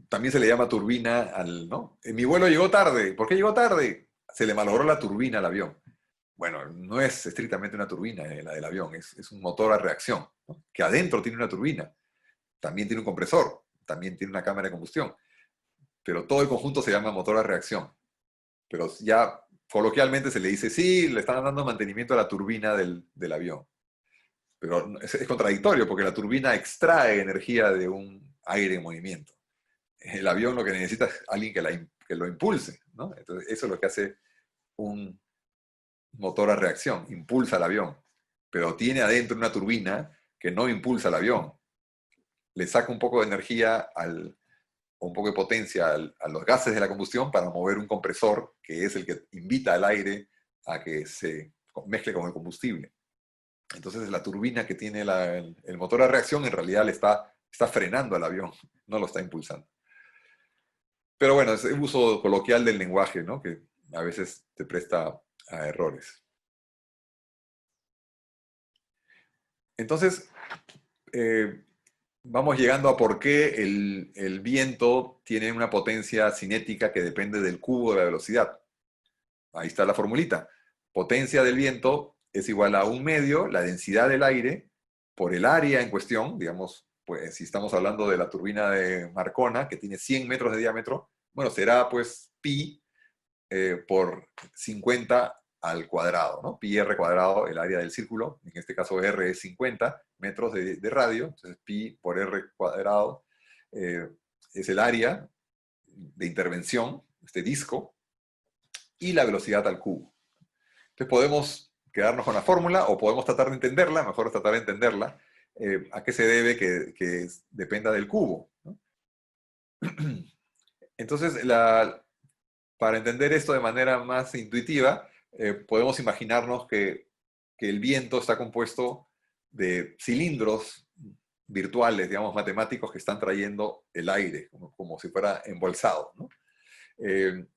también se le llama turbina al, ¿no? Mi vuelo llegó tarde. ¿Por qué llegó tarde? Se le malogró la turbina al avión. Bueno, no es estrictamente una turbina la del avión, es un motor a reacción, ¿no? Que adentro tiene una turbina, también tiene un compresor, también tiene una cámara de combustión, pero todo el conjunto se llama motor a reacción. Pero ya coloquialmente se le dice, sí, le están dando mantenimiento a la turbina del avión. Pero es contradictorio porque la turbina extrae energía de un aire en movimiento. El avión lo que necesita es alguien que lo impulse, ¿no? Entonces, eso es lo que hace un motor a reacción, impulsa el avión, pero tiene adentro una turbina que no impulsa el avión, le saca un poco de energía o un poco de potencia a los gases de la combustión para mover un compresor, que es el que invita al aire a que se mezcle con el combustible. Entonces la turbina que tiene el motor a reacción en realidad está frenando al avión, no lo está impulsando. Pero bueno, es el uso coloquial del lenguaje, ¿no? Que a veces te presta a errores. Entonces, eh, vamos llegando a por qué el viento tiene una potencia cinética que depende del cubo de la velocidad. Ahí está la formulita. Potencia del viento es igual a un medio, la densidad del aire, por el área en cuestión, digamos, pues si estamos hablando de la turbina de Marcona, que tiene 100 metros de diámetro, bueno, será pues pi por 50 al cuadrado, ¿no? Pi r cuadrado, el área del círculo, en este caso r es 50 metros de radio, entonces pi por r cuadrado es el área de intervención, este disco, y la velocidad al cubo. Entonces podemos quedarnos con la fórmula o podemos tratar de entenderla, mejor es tratar de entenderla, a qué se debe que dependa del cubo, ¿no? Entonces, para entender esto de manera más intuitiva, podemos imaginarnos que el viento está compuesto de cilindros virtuales, digamos, matemáticos que están trayendo el aire, como si fuera embolsado, ¿no?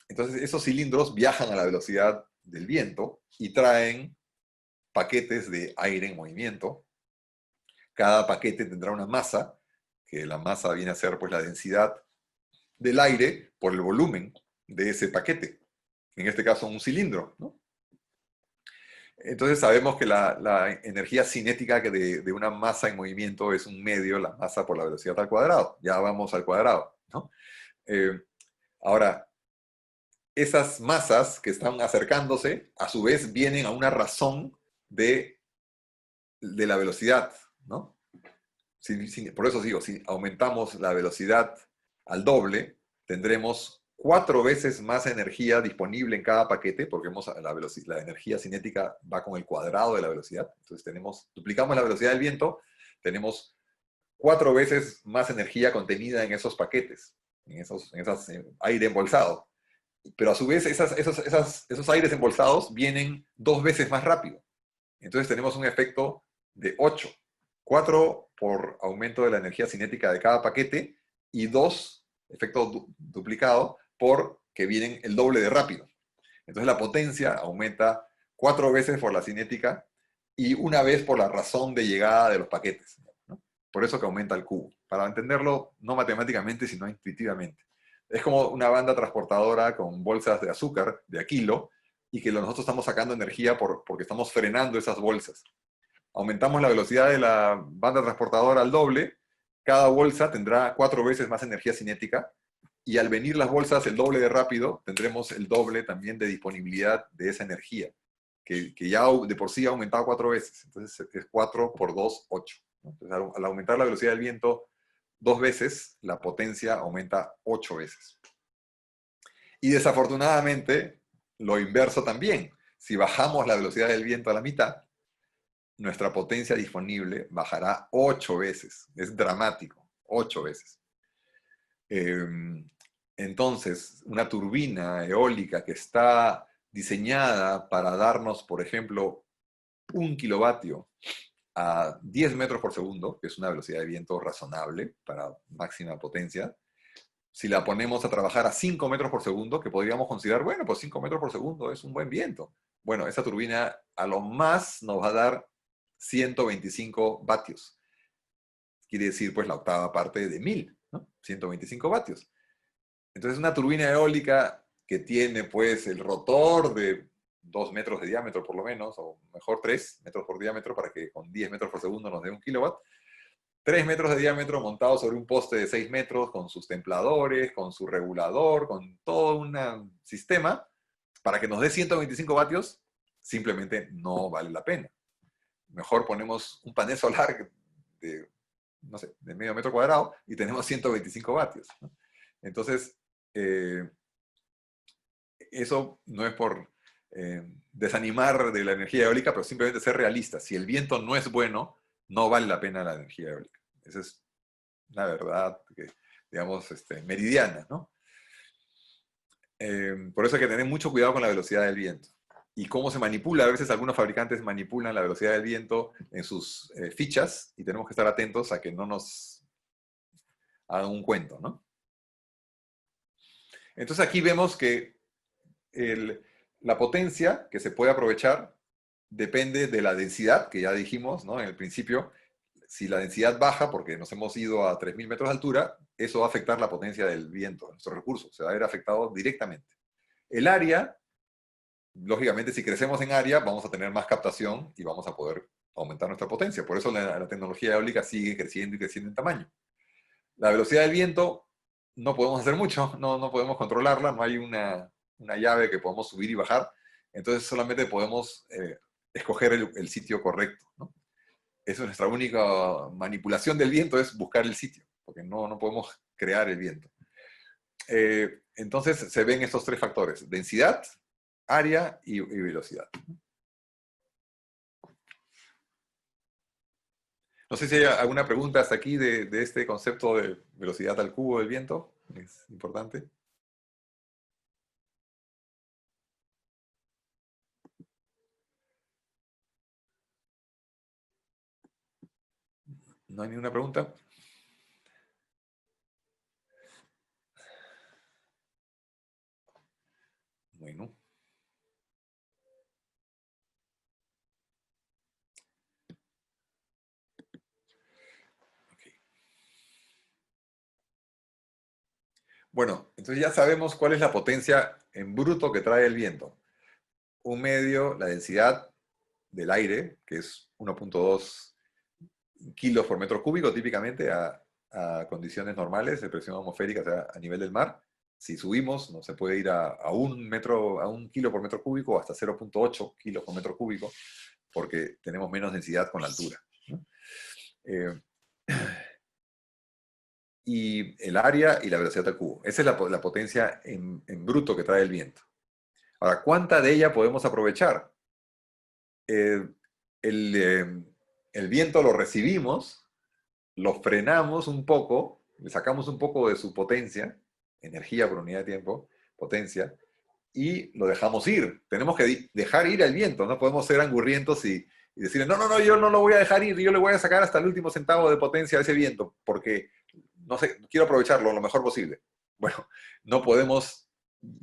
Entonces, esos cilindros viajan a la velocidad del viento y traen paquetes de aire en movimiento. Cada paquete tendrá una masa, que la masa viene a ser pues la densidad del aire por el volumen de ese paquete. En este caso, un cilindro, ¿no? Entonces sabemos que la energía cinética de una masa en movimiento es un medio, la masa por la velocidad al cuadrado. Ya vamos al cuadrado, ¿no? Eh, Ahora, esas masas que están acercándose, a su vez vienen a una razón de la velocidad, ¿no? Por eso digo, si aumentamos la velocidad al doble, tendremos 4 veces más energía disponible en cada paquete, porque la energía cinética va con el cuadrado de la velocidad. Entonces duplicamos la velocidad del viento, tenemos 4 veces más energía contenida en esos paquetes, en esos aire embolsado. Pero a su vez esos aires embolsados vienen 2 veces más rápido. Entonces tenemos un efecto de 8. 4 por aumento de la energía cinética de cada paquete y 2, efecto duplicado, por que vienen el doble de rápido. Entonces la potencia aumenta 4 veces por la cinética y 1 vez por la razón de llegada de los paquetes, ¿no? Por eso que aumenta el cubo. Para entenderlo no matemáticamente, sino intuitivamente. Es como una banda transportadora con bolsas de azúcar de a kilo y que nosotros estamos sacando energía porque estamos frenando esas bolsas. Aumentamos la velocidad de la banda transportadora al doble, cada bolsa tendrá 4 veces más energía cinética y al venir las bolsas el doble de rápido, tendremos el doble también de disponibilidad de esa energía, que ya de por sí ha aumentado 4 veces. Entonces es 4 por 2, 8. Entonces al aumentar la velocidad del viento 2 veces, la potencia aumenta 8 veces. Y desafortunadamente, lo inverso también. Si bajamos la velocidad del viento a la mitad, nuestra potencia disponible bajará 8 veces. Es dramático, 8 veces. Entonces, una turbina eólica que está diseñada para darnos, por ejemplo, 1 kilovatio a 10 metros por segundo, que es una velocidad de viento razonable para máxima potencia, si la ponemos a trabajar a 5 metros por segundo, que podríamos considerar, bueno, pues 5 metros por segundo es un buen viento. Bueno, esa turbina a lo más nos va a dar 125 vatios. Quiere decir, pues, la octava parte de 1000, ¿no? 125 vatios. Entonces una turbina eólica que tiene pues el rotor de 2 metros de diámetro por lo menos, o mejor 3 metros por diámetro para que con 10 metros por segundo nos dé 1 kilowatt, 3 metros de diámetro montado sobre un poste de 6 metros con sus templadores, con su regulador, con todo un sistema, para que nos dé 125 vatios, simplemente no vale la pena. Mejor ponemos un panel solar de, no sé, de medio metro cuadrado y tenemos 125 vatios, ¿no? Entonces, eso no es por desanimar de la energía eólica, pero simplemente ser realista. Si el viento no es bueno, no vale la pena la energía eólica. Esa es una verdad, que, digamos, meridiana, ¿no? Por eso hay que tener mucho cuidado con la velocidad del viento. Y cómo se manipula. A veces algunos fabricantes manipulan la velocidad del viento en sus fichas y tenemos que estar atentos a que no nos hagan un cuento, ¿no? Entonces aquí vemos que la potencia que se puede aprovechar depende de la densidad, que ya dijimos, ¿no? En el principio. Si la densidad baja, porque nos hemos ido a 3.000 metros de altura, eso va a afectar la potencia del viento, nuestro recurso, se va a ver afectado directamente. El área, lógicamente, si crecemos en área, vamos a tener más captación y vamos a poder aumentar nuestra potencia. Por eso la tecnología eólica sigue creciendo y creciendo en tamaño. La velocidad del viento, no podemos hacer mucho, no podemos controlarla, no hay una llave que podamos subir y bajar, entonces solamente podemos escoger el sitio correcto, ¿no? Eso es nuestra única manipulación del viento, es buscar el sitio, porque no podemos crear el viento. Entonces se ven estos tres factores: densidad, área y velocidad. No sé si hay alguna pregunta hasta aquí de este concepto de velocidad al cubo del viento. Es importante. ¿No hay ninguna pregunta? Bueno. Okay. Bueno, entonces ya sabemos cuál es la potencia en bruto que trae el viento. Un medio, la densidad del aire, que es 1.2 kilos por metro cúbico típicamente a condiciones normales de presión atmosférica, o sea, a nivel del mar. Si subimos, no se puede ir a 1 kilo por metro cúbico o hasta 0.8 kilos por metro cúbico, porque tenemos menos densidad con la altura, ¿no? Y el área y la velocidad al cubo. Esa es la potencia en bruto que trae el viento. Ahora, ¿cuánta de ella podemos aprovechar? El viento lo recibimos, lo frenamos un poco, le sacamos un poco de su potencia, energía por unidad de tiempo, potencia, y lo dejamos ir. Tenemos que dejar ir al viento, no podemos ser angurrientos y decir, no, yo no lo voy a dejar ir, yo le voy a sacar hasta el último centavo de potencia a ese viento, porque, no sé, quiero aprovecharlo lo mejor posible. Bueno, no podemos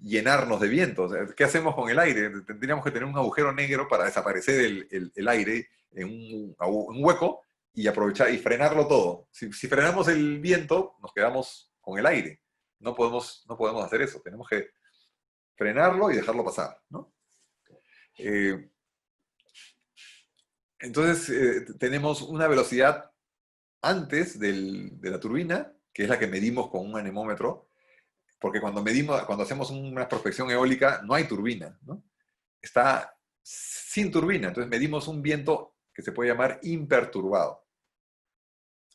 llenarnos de viento. O sea, ¿qué hacemos con el aire? Tendríamos que tener un agujero negro para desaparecer el aire en un hueco y aprovechar y frenarlo todo. Si frenamos el viento, nos quedamos con el aire. No podemos hacer eso. Tenemos que frenarlo y dejarlo pasar, ¿no? Entonces, tenemos una velocidad antes de la turbina, que es la que medimos con un anemómetro, porque cuando hacemos una prospección eólica, no hay turbina, ¿no? Está sin turbina, entonces medimos un viento que se puede llamar imperturbado.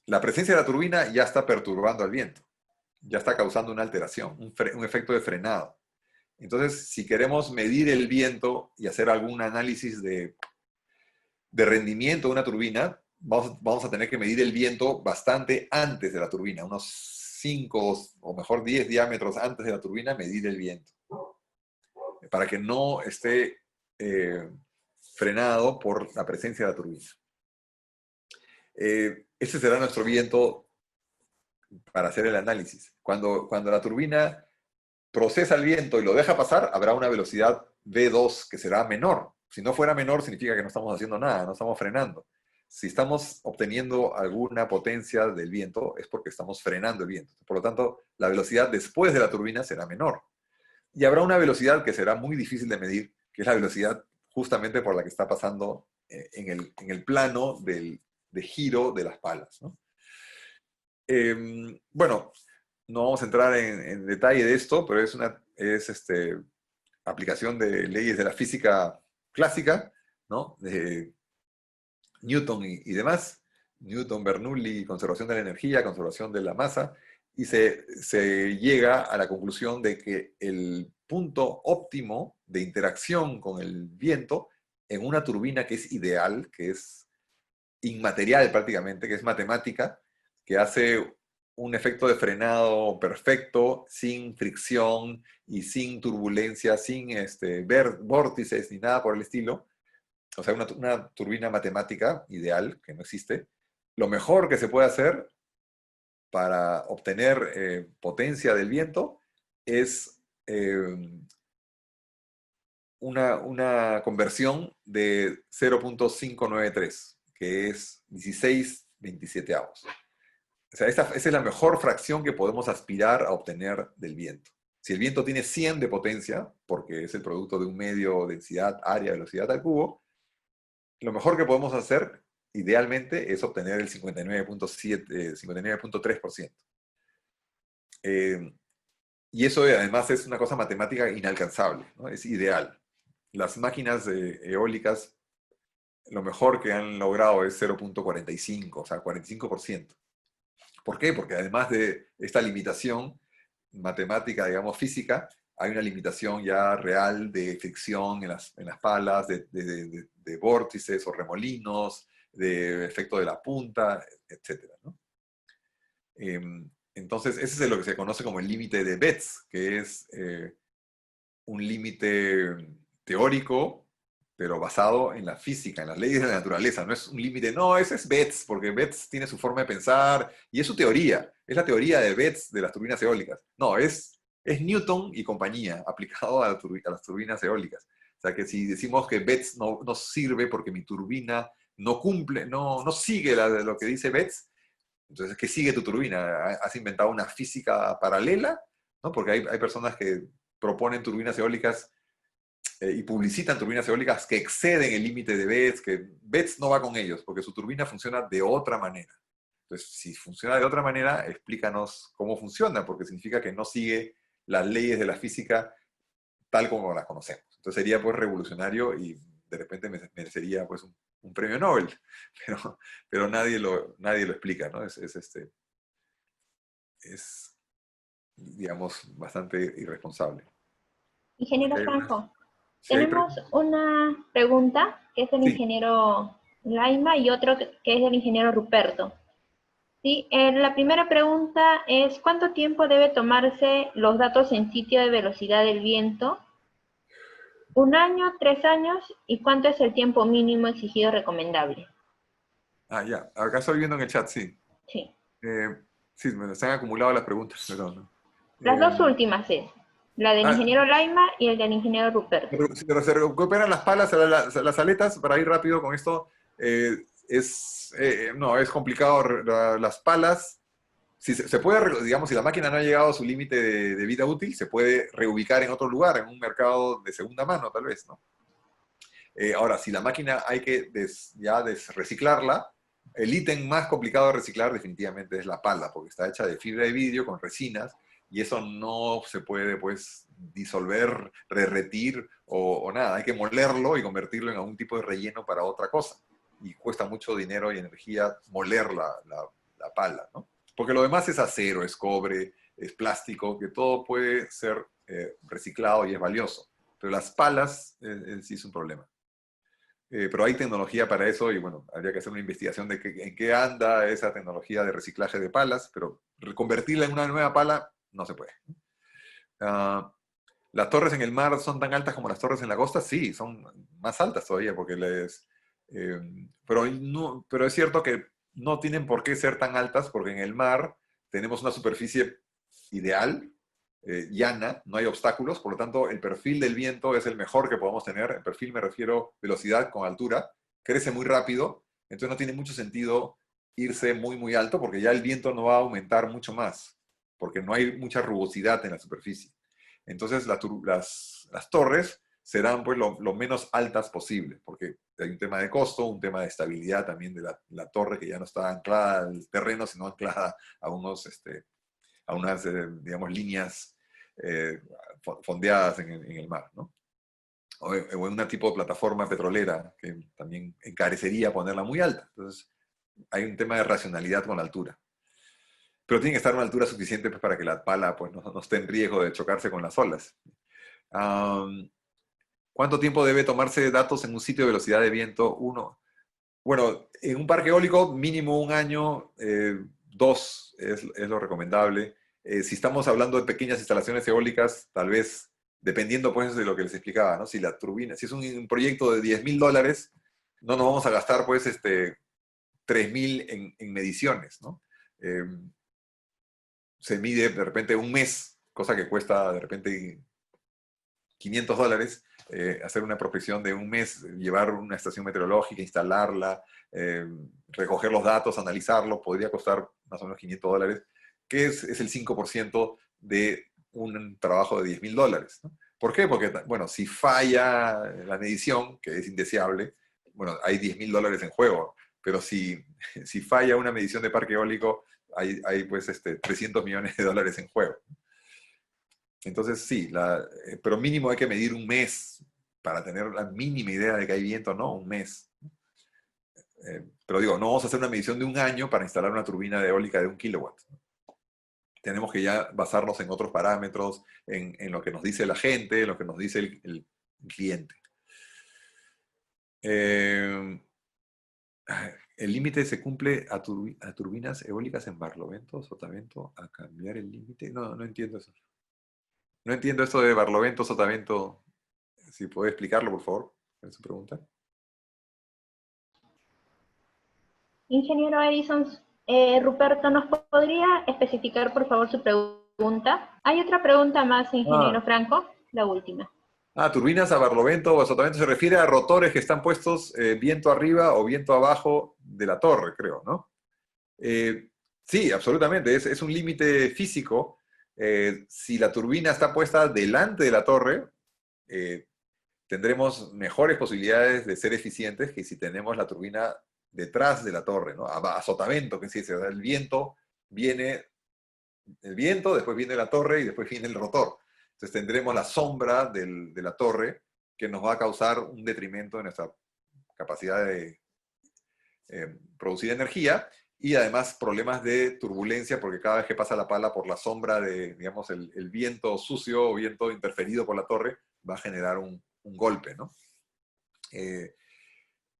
La presencia de la turbina ya está perturbando al viento, ya está causando una alteración, un efecto de frenado. Entonces, si queremos medir el viento y hacer algún análisis de rendimiento de una turbina, vamos a tener que medir el viento bastante antes de la turbina, unos 5 o mejor 10 diámetros antes de la turbina, medir el viento, para que no esté frenado por la presencia de la turbina. Ese será nuestro viento para hacer el análisis. Cuando la turbina procesa el viento y lo deja pasar, habrá una velocidad V2 que será menor. Si no fuera menor, significa que no estamos haciendo nada, no estamos frenando. Si estamos obteniendo alguna potencia del viento, es porque estamos frenando el viento. Por lo tanto, la velocidad después de la turbina será menor. Y habrá una velocidad que será muy difícil de medir, que es la velocidad justamente por la que está pasando en el plano de giro de las palas, ¿no? Bueno, no vamos a entrar en detalle de esto, pero es aplicación de leyes de la física clásica, ¿no? De Newton y demás. Newton, Bernoulli, conservación de la energía, conservación de la masa, y se llega a la conclusión de que el punto óptimo de interacción con el viento en una turbina que es ideal, que es inmaterial prácticamente, que es matemática, que hace un efecto de frenado perfecto, sin fricción y sin turbulencia, sin vórtices ni nada por el estilo. O sea, una turbina matemática ideal, que no existe. Lo mejor que se puede hacer para obtener potencia del viento es una conversión de 0.593, que es 16/27. O sea, esa es la mejor fracción que podemos aspirar a obtener del viento. Si el viento tiene 100 de potencia, porque es el producto de un medio, densidad, área, velocidad al cubo, lo mejor que podemos hacer, idealmente, es obtener el 59.7, 59.3%. Y eso además es una cosa matemática inalcanzable, ¿no? Es ideal. Las máquinas eólicas, lo mejor que han logrado es 0.45, o sea, 45%. ¿Por qué? Porque además de esta limitación matemática, digamos, física, hay una limitación ya real de fricción en las palas, de vórtices o remolinos, de efecto de la punta, etc., ¿no? Entonces, ese es lo que se conoce como el límite de Betz, que es un límite teórico, pero basado en la física, en las leyes de la naturaleza. No es un límite, no, ese es Betz, porque Betz tiene su forma de pensar y es su teoría. Es la teoría de Betz de las turbinas eólicas. No, es Newton y compañía aplicado a las turbinas eólicas. O sea que si decimos que Betz no sirve porque mi turbina no cumple, no sigue lo que dice Betz, entonces, ¿qué sigue tu turbina? ¿Has inventado una física paralela? ¿No? Porque hay personas que proponen turbinas eólicas y publicitan turbinas eólicas que exceden el límite de Betz, que Betz no va con ellos, porque su turbina funciona de otra manera. Entonces, si funciona de otra manera, explícanos cómo funciona, porque significa que no sigue las leyes de la física tal como las conocemos. Entonces sería pues revolucionario y de repente merecería pues un premio Nobel, pero nadie lo explica, ¿no? Es, digamos, bastante irresponsable. Ingeniero Aquí hay Franco, sí hay tenemos preguntas. una pregunta que es del Sí. ingeniero Laima y otro que es del ingeniero Ruperto. Sí, la primera pregunta es, ¿cuánto tiempo debe tomarse los datos en sitio de velocidad del viento? ¿Un año, 3 años? ¿Y cuánto es el tiempo mínimo exigido recomendable? Ah, ya. Acá estoy viendo en el chat, sí. Sí. Eh, sí, me se han acumulado las preguntas, perdón, ¿no? Las dos últimas es la del Ah, ingeniero Laima y el del ingeniero Ruperto. pero se recuperan las palas, las aletas, para ir rápido con esto. No, es complicado. Las palas, si se puede, digamos, si la máquina no ha llegado a su límite de vida útil, se puede reubicar en otro lugar, en un mercado de segunda mano, tal vez, ¿no? Ahora, si la máquina hay que reciclarla, el ítem más complicado de reciclar definitivamente es la pala, porque está hecha de fibra de vidrio con resinas, y eso no se puede, pues, disolver, derretir o nada. Hay que molerlo y convertirlo en algún tipo de relleno para otra cosa. Y cuesta mucho dinero y energía moler la pala, ¿no? Porque lo demás es acero, es cobre, es plástico, que todo puede ser reciclado y es valioso. Pero las palas sí es un problema. Pero hay tecnología para eso y bueno, habría que hacer una investigación de en qué anda esa tecnología de reciclaje de palas, pero convertirla en una nueva pala no se puede. Uh, ¿Las torres en el mar son tan altas como las torres en la costa? Sí, son más altas todavía porque pero es cierto que no tienen por qué ser tan altas porque en el mar tenemos una superficie ideal, llana, no hay obstáculos, por lo tanto el perfil del viento es el mejor que podemos tener. En perfil me refiero velocidad con altura, crece muy rápido Entonces no tiene mucho sentido irse muy, muy alto porque ya el viento no va a aumentar mucho más, porque no hay mucha rugosidad en la superficie. Entonces las torres serán pues lo menos altas posible, porque hay un tema de costo, un tema de estabilidad también de la torre, que ya no está anclada al terreno, sino anclada a a unas, digamos, líneas fondeadas en el mar, ¿no? O en una tipo de plataforma petrolera que también encarecería ponerla muy alta. Entonces, hay un tema de racionalidad con la altura. Pero tiene que estar a una altura suficiente pues, para que la pala pues, no esté en riesgo de chocarse con las olas. Um, ¿Cuánto tiempo debe tomarse datos en un sitio de velocidad de viento? Uno. Bueno, en un parque eólico, mínimo un año, dos es lo recomendable. Si estamos hablando de pequeñas instalaciones eólicas, tal vez, dependiendo pues de lo que les explicaba, ¿no? Si la turbina, si es un proyecto de $10,000, no nos vamos a gastar pues 3,000 en mediciones, ¿no? Eh, Se mide de repente un mes, cosa que cuesta de repente $500, hacer una prospección de un mes, llevar una estación meteorológica, instalarla, recoger los datos, analizarlos, podría costar más o menos $500, que es el 5% de un trabajo de $10,000, ¿no? ¿Por qué? Porque, bueno, si falla la medición, que es indeseable, bueno, hay $10,000 en juego, pero si falla una medición de parque eólico, hay pues 300 millones de dólares en juego. Entonces, sí, pero mínimo hay que medir un mes para tener la mínima idea de que hay viento, ¿no? Un mes. Pero digo, no vamos a hacer una medición de un año para instalar una turbina de eólica de 1 kilowatt. Tenemos que ya basarnos en otros parámetros, en lo que nos dice la gente, en lo que nos dice el cliente. El límite se cumple a turbinas eólicas en Barlovento, Sotavento, a cambiar el límite. No, no entiendo eso. No entiendo esto de Barlovento, Sotavento. Si puede explicarlo, por favor, en su pregunta. Ingeniero Edison, Ruperto, ¿nos podría especificar, por favor, su pregunta? Hay otra pregunta más, ingeniero Franco, la última. Turbinas a Barlovento o a Sotavento se refiere a rotores que están puestos viento arriba o viento abajo de la torre, creo, ¿no? Sí, absolutamente, es un límite físico. Si la turbina está puesta delante de la torre, tendremos mejores posibilidades de ser eficientes que si tenemos la turbina detrás de la torre, ¿no? A sotavento, que sí, el viento viene, después viene la torre y después viene el rotor. Entonces tendremos la sombra de la torre que nos va a causar un detrimento en nuestra capacidad de producir energía y además problemas de turbulencia porque cada vez que pasa la pala por la sombra de, digamos, el viento sucio o viento interferido por la torre va a generar un golpe, ¿no?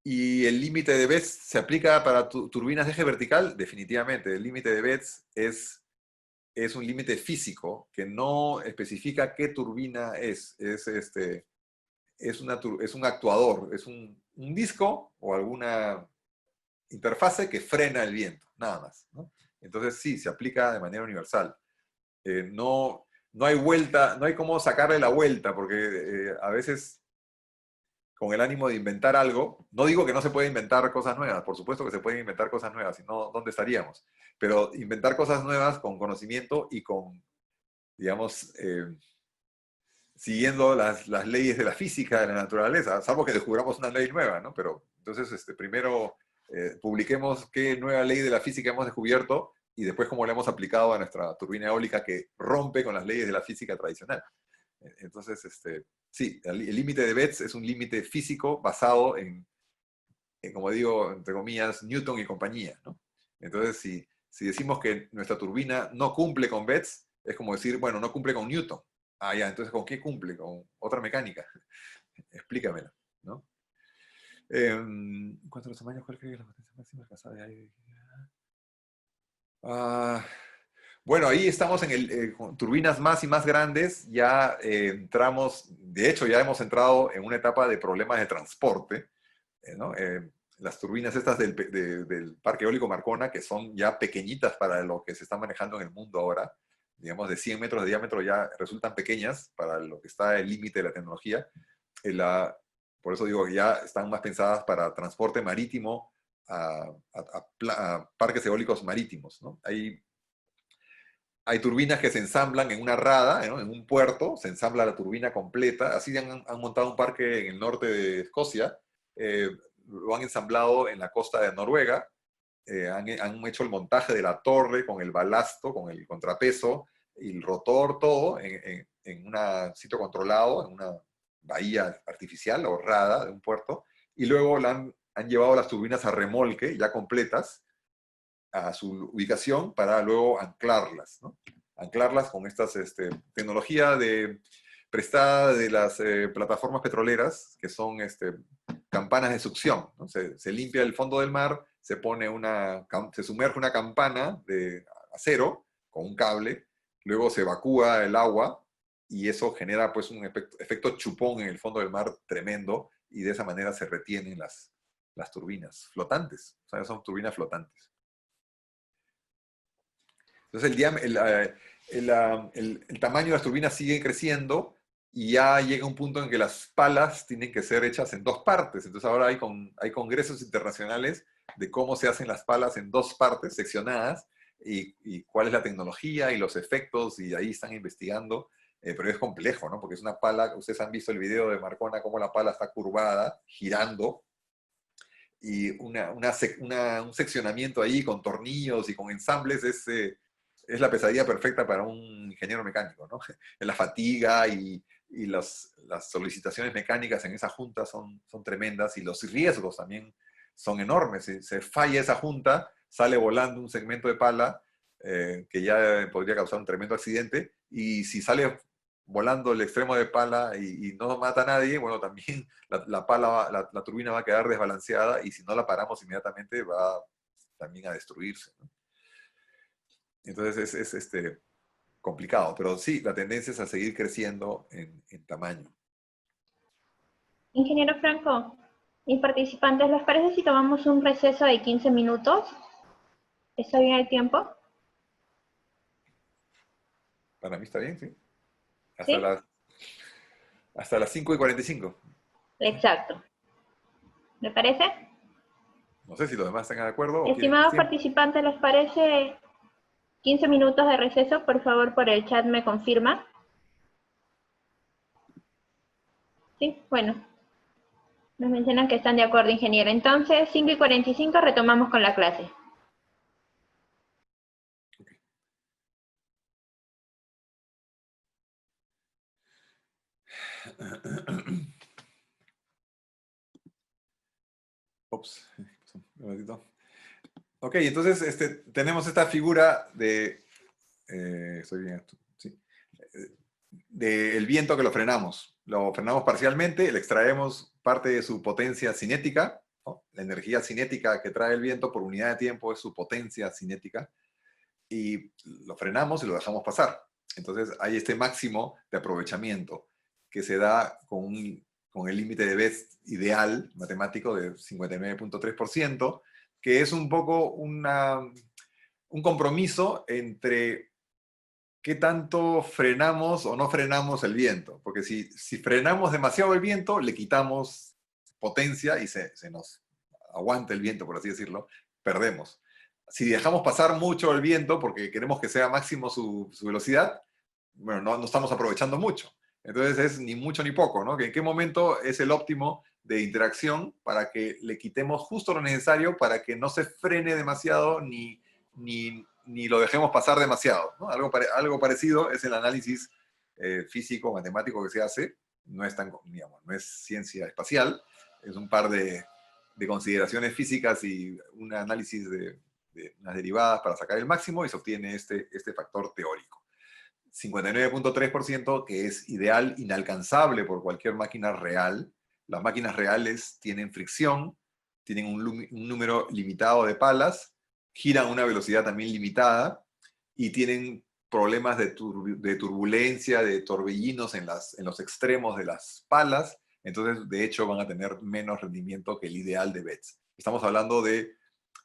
¿Y el límite de Betz se aplica para turbinas de eje vertical? Definitivamente. El límite de Betz es un límite físico que no especifica qué turbina es. Es un actuador, es un disco o alguna interfase que frena el viento, nada más, ¿no? Entonces sí, se aplica de manera universal. No hay vuelta, no hay cómo sacarle la vuelta, porque a veces con el ánimo de inventar algo, no digo que no se puede inventar cosas nuevas, por supuesto que se pueden inventar cosas nuevas, si no, ¿dónde estaríamos? Pero inventar cosas nuevas con conocimiento y con, digamos, siguiendo las leyes de la física, de la naturaleza, salvo que descubramos una ley nueva, ¿no? Pero entonces, primero publiquemos qué nueva ley de la física hemos descubierto y después cómo la hemos aplicado a nuestra turbina eólica que rompe con las leyes de la física tradicional. Entonces, sí, el límite de Betz es un límite físico basado en, como digo, entre comillas, Newton y compañía, ¿no? Entonces, si decimos que nuestra turbina no cumple con Betz, es como decir, bueno, no cumple con Newton. Ya, entonces, ¿con qué cumple? Con otra mecánica. Explícamela, ¿no? En cuanto a los tamaños, ¿cuál cree que es la potencia máxima alcanzada de aire? Bueno, ahí estamos con turbinas más y más grandes, ya entramos, de hecho ya hemos entrado en una etapa de problemas de transporte, ¿no? Las turbinas estas del Parque Eólico Marcona, que son ya pequeñitas para lo que se está manejando en el mundo ahora, digamos de 100 metros de diámetro ya resultan pequeñas para lo que está el límite de la tecnología. Por eso digo que ya están más pensadas para transporte marítimo a parques eólicos marítimos, ¿no? Hay turbinas que se ensamblan en una rada, ¿no? En un puerto, se ensambla la turbina completa. Así han montado un parque en el norte de Escocia, lo han ensamblado en la costa de Noruega, han hecho el montaje de la torre con el balasto, con el contrapeso, y el rotor, todo en un sitio controlado, en una bahía artificial ahorrada de un puerto, y luego han llevado las turbinas a remolque, ya completas, a su ubicación para luego anclarlas, ¿no? Anclarlas con esta tecnología prestada de las plataformas petroleras, que son campanas de succión, ¿no? Se limpia el fondo del mar, se sumerge una campana de acero con un cable, luego se evacúa el agua y eso genera pues un efecto chupón en el fondo del mar tremendo, y de esa manera se retienen las turbinas flotantes. O sea, son turbinas flotantes. Entonces el tamaño de las turbinas sigue creciendo y ya llega un punto en que las palas tienen que ser hechas en dos partes. Entonces ahora hay congresos internacionales de cómo se hacen las palas en dos partes seccionadas, y cuál es la tecnología y los efectos, y ahí están investigando. Pero es complejo, ¿no? Porque es una pala, ustedes han visto el video de Marcona, cómo la pala está curvada, girando, y un seccionamiento ahí con tornillos y con ensambles es la pesadilla perfecta para un ingeniero mecánico, ¿no? La fatiga y las solicitaciones mecánicas en esa junta son tremendas, y los riesgos también son enormes. Si se falla esa junta, sale volando un segmento de pala que ya podría causar un tremendo accidente, y si sale volando el extremo de pala y no mata a nadie, bueno, también la turbina va a quedar desbalanceada, y si no la paramos inmediatamente va también a destruirse, ¿no? Entonces es complicado, pero sí, la tendencia es a seguir creciendo en tamaño. Ingeniero Franco, mis participantes, ¿les parece si tomamos un receso de 15 minutos? ¿Está bien el tiempo? Para mí está bien, sí. ¿Sí? Hasta las 5:45. Exacto. ¿Me parece? No sé si los demás están de acuerdo o quieren más Estimados tiempo. participantes, ¿les parece 15 minutos de receso? Por favor, por el chat me confirma. Sí, bueno. Nos mencionan que están de acuerdo, ingeniero. Entonces, 5:45 retomamos con la clase. Ups, un ratito. Ok, entonces tenemos esta figura estoy bien, sí, del viento que lo frenamos. Lo frenamos parcialmente, le extraemos parte de su potencia cinética, ¿no? La energía cinética que trae el viento por unidad de tiempo es su potencia cinética, y lo frenamos y lo dejamos pasar. Entonces hay este máximo de aprovechamiento que se da con el límite de Betz ideal matemático de 59.3%, que es un poco un compromiso entre qué tanto frenamos o no frenamos el viento. Porque si frenamos demasiado el viento, le quitamos potencia y se nos aguanta el viento, por así decirlo, perdemos. Si dejamos pasar mucho el viento porque queremos que sea máximo su velocidad, bueno, no estamos aprovechando mucho. Entonces es ni mucho ni poco, ¿no? ¿En qué momento es el óptimo de interacción para que le quitemos justo lo necesario para que no se frene demasiado ni lo dejemos pasar demasiado, ¿no? Algo parecido es el análisis físico, matemático que se hace. No es digamos, no es ciencia espacial, es un par de consideraciones físicas y un análisis de unas derivadas para sacar el máximo, y se obtiene este factor teórico. 59.3%, que es ideal, inalcanzable por cualquier máquina real. Las máquinas reales tienen fricción, tienen un número limitado de palas, giran a una velocidad también limitada, y tienen problemas de turbulencia, de torbellinos en los extremos de las palas. Entonces, de hecho, van a tener menos rendimiento que el ideal de Betz. Estamos hablando de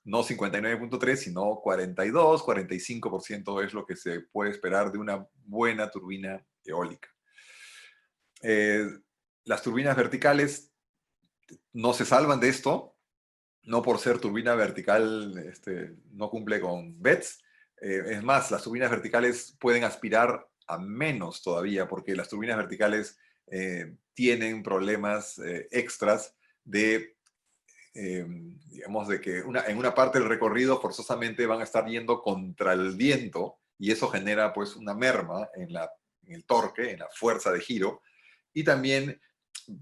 no 59.3, sino 42, 45% es lo que se puede esperar de una buena turbina eólica. Las turbinas verticales no se salvan de esto, no por ser turbina vertical no cumple con BETS. Es más, las turbinas verticales pueden aspirar a menos todavía, porque las turbinas verticales tienen problemas extras de, digamos, de que en una parte del recorrido forzosamente van a estar yendo contra el viento y eso genera pues una merma en el torque, en la fuerza de giro, y también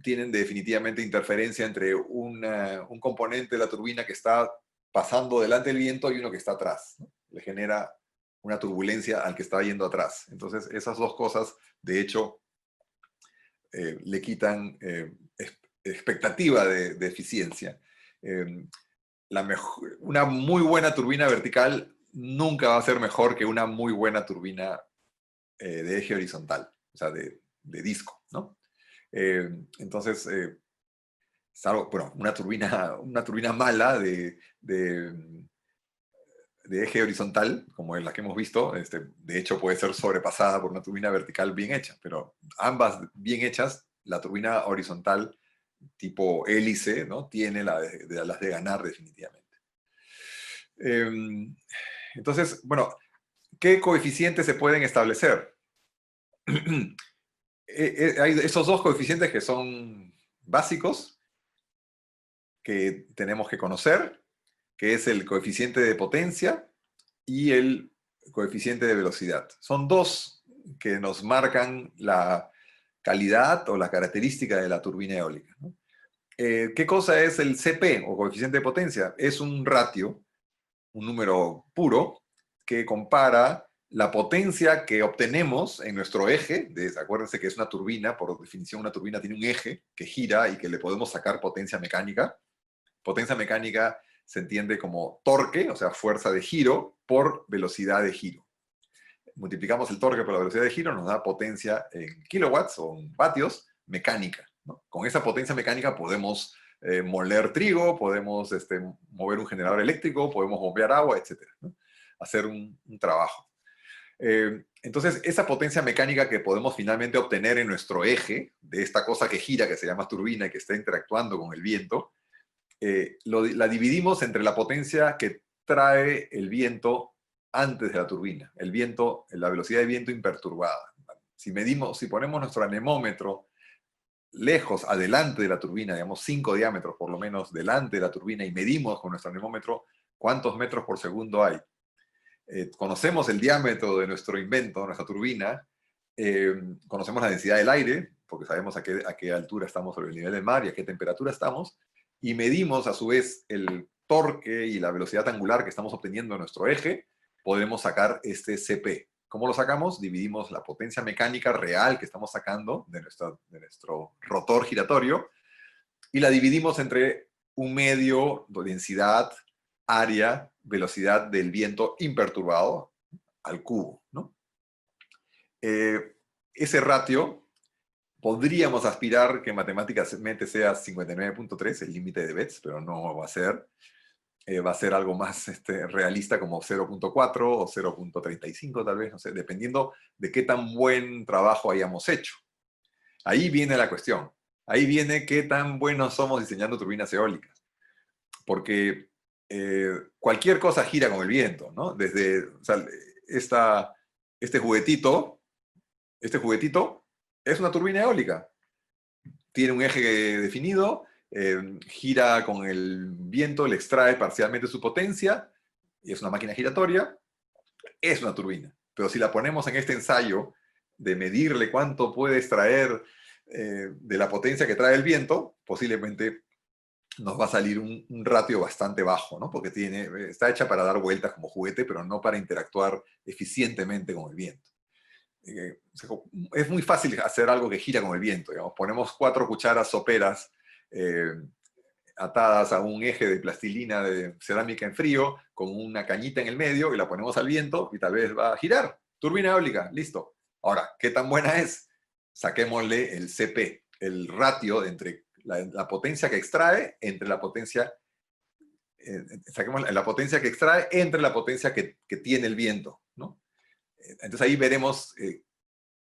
tienen definitivamente interferencia entre un componente de la turbina que está pasando delante del viento y uno que está atrás, ¿no? Le genera una turbulencia al que está yendo atrás. Entonces, esas dos cosas, de hecho, le quitan expectativa de eficiencia. Eh, una muy buena turbina vertical nunca va a ser mejor que una muy buena turbina de eje horizontal, o sea, de disco, ¿no? Entonces, salvo, bueno, una turbina mala de eje horizontal, como es la que hemos visto, de hecho puede ser sobrepasada por una turbina vertical bien hecha, pero ambas bien hechas, la turbina horizontal tipo hélice, ¿no? Tiene las de ganar definitivamente. Entonces, bueno, ¿qué coeficientes se pueden establecer? Hay esos dos coeficientes que son básicos, que tenemos que conocer, que es el coeficiente de potencia y el coeficiente de velocidad. Son dos que nos marcan la calidad o la característica de la turbina eólica, ¿no? ¿Qué cosa es el CP o coeficiente de potencia? Es un ratio, un número puro, que compara la potencia que obtenemos en nuestro eje. Acuérdense que es una turbina, por definición una turbina tiene un eje que gira y que le podemos sacar potencia mecánica. Potencia mecánica se entiende como torque, o sea, fuerza de giro, por velocidad de giro. Multiplicamos el torque por la velocidad de giro, nos da potencia en kilowatts o en vatios mecánica, ¿no? Con esa potencia mecánica podemos moler trigo, podemos mover un generador eléctrico, podemos bombear agua, etc., ¿no? Hacer un trabajo. Entonces, esa potencia mecánica que podemos finalmente obtener en nuestro eje, de esta cosa que gira, que se llama turbina y que está interactuando con el viento, la dividimos entre la potencia que trae el viento antes de la turbina, el viento, la velocidad de viento imperturbada. Si ponemos nuestro anemómetro lejos, adelante de la turbina, digamos 5 diámetros por lo menos delante de la turbina, y medimos con nuestro anemómetro cuántos metros por segundo hay. Conocemos el diámetro de nuestro invento, nuestra turbina, conocemos la densidad del aire, porque sabemos a qué altura estamos sobre el nivel del mar y a qué temperatura estamos, y medimos a su vez el torque y la velocidad angular que estamos obteniendo en nuestro eje, podemos sacar este CP. ¿Cómo lo sacamos? Dividimos la potencia mecánica real que estamos sacando de nuestro rotor giratorio y la dividimos entre un medio, densidad, área, velocidad del viento imperturbado al cubo, ¿no? Ese ratio podríamos aspirar que matemáticamente sea 59.3, el límite de Betz, pero no va a ser. Va a ser algo más realista como 0.4 o 0.35 tal vez, no sé, dependiendo de qué tan buen trabajo hayamos hecho. Ahí viene la cuestión. Ahí viene qué tan buenos somos diseñando turbinas eólicas. Porque cualquier cosa gira con el viento, ¿no? Desde, o sea, este juguetito es una turbina eólica. Tiene un eje definido, gira con el viento, le extrae parcialmente su potencia, y es una máquina giratoria, es una turbina. Pero si la ponemos en este ensayo de medirle cuánto puede extraer de la potencia que trae el viento, posiblemente nos va a salir un ratio bastante bajo, ¿no? Porque está hecha para dar vueltas como juguete, pero no para interactuar eficientemente con el viento. Es muy fácil hacer algo que gira con el viento, digamos. Ponemos 4 cucharas soperas atadas a un eje de plastilina de cerámica en frío, con una cañita en el medio, y la ponemos al viento, y tal vez va a girar. Turbina eólica, listo. Ahora, ¿qué tan buena es? Saquémosle el CP, el ratio entre la potencia que extrae entre la potencia, saquemos la potencia que extrae entre la potencia que tiene el viento, ¿no? Entonces ahí veremos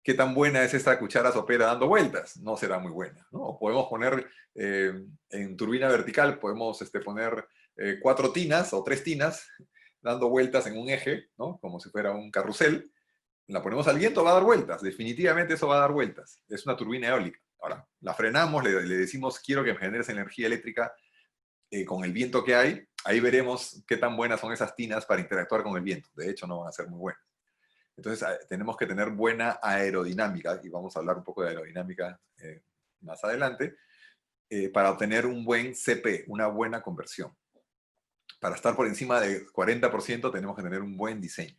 qué tan buena es esta cuchara sopera dando vueltas. No será muy buena, ¿no? O podemos poner en turbina vertical, podemos poner 4 tinas o 3 tinas dando vueltas en un eje, ¿no? Como si fuera un carrusel. La ponemos al viento, va a dar vueltas. Definitivamente eso va a dar vueltas. Es una turbina eólica. Ahora, la frenamos, le decimos, quiero que me generes energía eléctrica con el viento que hay. Ahí veremos qué tan buenas son esas tinas para interactuar con el viento. De hecho, no van a ser muy buenas. Entonces, tenemos que tener buena aerodinámica, y vamos a hablar un poco de aerodinámica más adelante, para obtener un buen CP, una buena conversión. Para estar por encima del 40% tenemos que tener un buen diseño.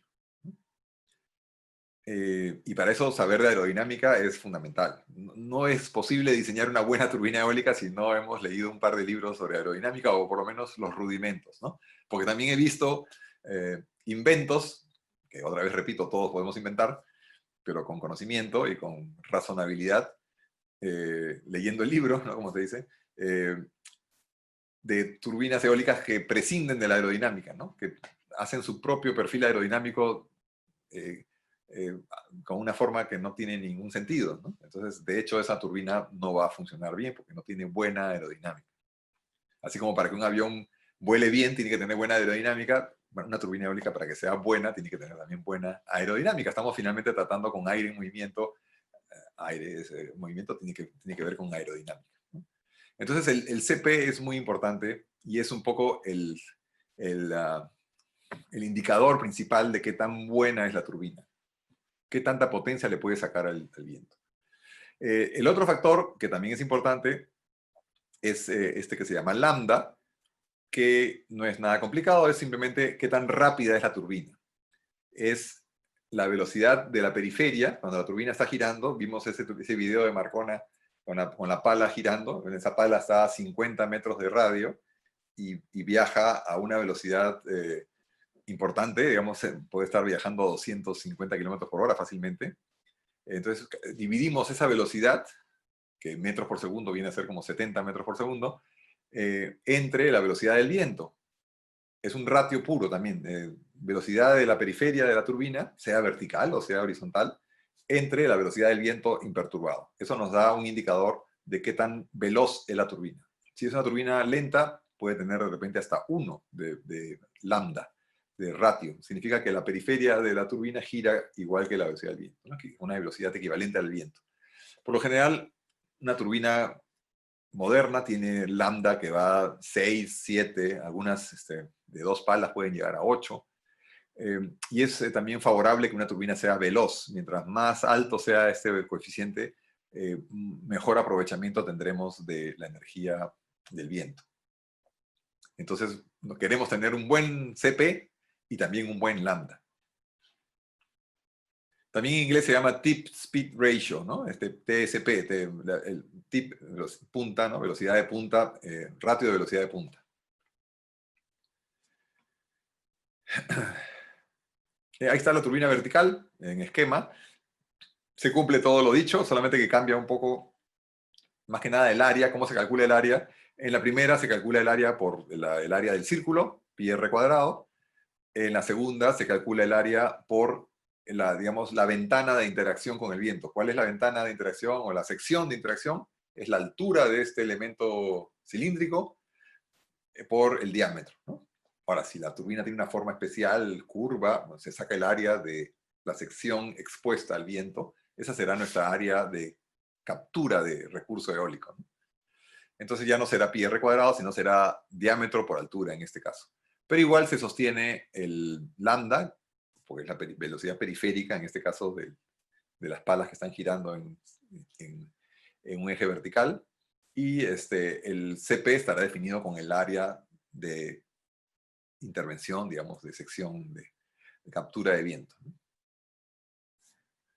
Y para eso saber de aerodinámica es fundamental. No es posible diseñar una buena turbina eólica si no hemos leído un par de libros sobre aerodinámica, o por lo menos los rudimentos, ¿no? Porque también he visto inventos, que otra vez repito, todos podemos inventar, pero con conocimiento y con razonabilidad, leyendo el libro, ¿no? Como se dice, de turbinas eólicas que prescinden de la aerodinámica, ¿no? Que hacen su propio perfil aerodinámico con una forma que no tiene ningún sentido, ¿no? Entonces, de hecho, esa turbina no va a funcionar bien porque no tiene buena aerodinámica. Así como para que un avión vuele bien tiene que tener buena aerodinámica, bueno, una turbina eólica para que sea buena tiene que tener también buena aerodinámica. Estamos finalmente tratando con aire en movimiento. Ese movimiento tiene que ver con aerodinámica, ¿no? Entonces, el CP es muy importante y es un poco el indicador principal de qué tan buena es la turbina, qué tanta potencia le puede sacar al viento. El otro factor que también es importante es este que se llama lambda, que no es nada complicado, es simplemente qué tan rápida es la turbina. Es la velocidad de la periferia, cuando la turbina está girando. Vimos ese video de Marcona con la pala girando. Esa pala está a 50 metros de radio y viaja a una velocidad importante, digamos, puede estar viajando a 250 kilómetros por hora fácilmente. Entonces, dividimos esa velocidad, que en metros por segundo viene a ser como 70 metros por segundo, entre la velocidad del viento. Es un ratio puro también, velocidad de la periferia de la turbina, sea vertical o sea horizontal, entre la velocidad del viento imperturbado. Eso nos da un indicador de qué tan veloz es la turbina. Si es una turbina lenta, puede tener de repente hasta 1 de lambda, de ratio. Significa que la periferia de la turbina gira igual que la velocidad del viento, ¿no? Una velocidad equivalente al viento. Por lo general, una turbina moderna tiene lambda que va a 6, 7, algunas de 2 palas pueden llegar a 8. Y es también favorable que una turbina sea veloz. Mientras más alto sea este coeficiente, mejor aprovechamiento tendremos de la energía del viento. Entonces, queremos tener un buen CP y también un buen lambda. También en inglés se llama Tip Speed Ratio, ¿no? TSP, el tip, punta, ¿no? Velocidad de punta, ratio de velocidad de punta. Ahí está la turbina vertical en esquema. Se cumple todo lo dicho, solamente que cambia un poco, más que nada el área, cómo se calcula el área. En la primera se calcula el área por el área del círculo, pi r cuadrado. En la segunda se calcula el área por digamos, la ventana de interacción con el viento. ¿Cuál es la ventana de interacción o la sección de interacción? Es la altura de este elemento cilíndrico por el diámetro, ¿no? Ahora, si la turbina tiene una forma especial, curva, se saca el área de la sección expuesta al viento. Esa será nuestra área de captura de recurso eólico, ¿no? Entonces ya no será pi r cuadrado, sino será diámetro por altura en este caso. Pero igual se sostiene el lambda, porque es la velocidad periférica, en este caso de las palas que están girando en un eje vertical, y el CP estará definido con el área de intervención, digamos, de sección de captura de viento.